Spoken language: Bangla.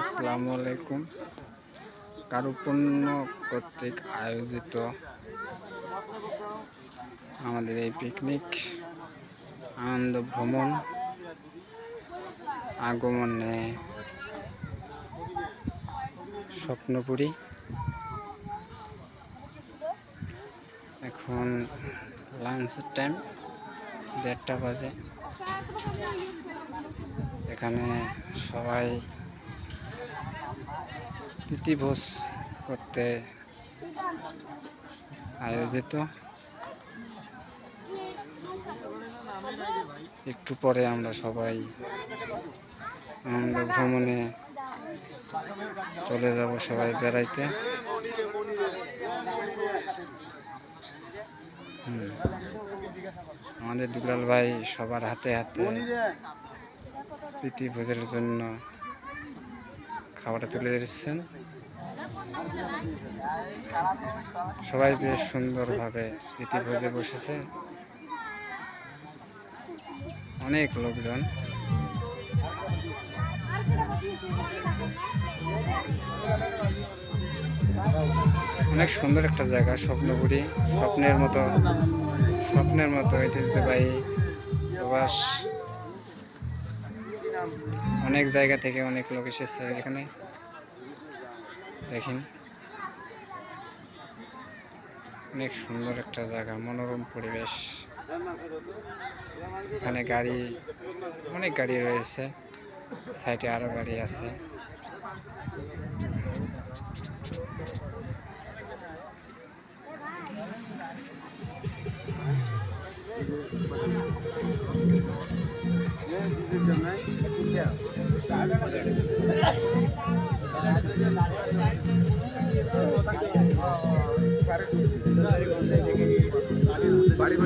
আসসালামু আলাইকুম। কারুপণ্য কর্তৃক আয়োজিত আমাদের এই পিকনিক আনন্দ ভ্রমণ আগমনে স্বপ্নপুরী। এখন লাঞ্চের টাইম, 1:30 বাজে। এখানে সবাই প্রীতিভোজ করতে আয়োজিত। একটু পরে আমরা সবাই আনন্দ ভ্রমণে চলে যাব, সবাই বেড়াইতে। আমাদের দুলাল ভাই সবার হাতে হাতে প্রীতিভোজের জন্য খাবারটা তুলে দিচ্ছেন। সবাই বেশ সুন্দরভাবে প্রীতিভোজে বসেছে, অনেক লোকজন। অনেক সুন্দর একটা জায়গা, স্বপ্নপুরী। স্বপ্নের মতো ঐতিহ্যবাহী প্রবাস। অনেক জায়গা থেকে অনেক লোক এসেছে এখানে। দেখেন, অনেক সুন্দর একটা জায়গা, মনোরম পরিবেশ। এখানে অনেক গাড়ি রয়েছে, সাইডে আরো গাড়ি আছে। বাড়ি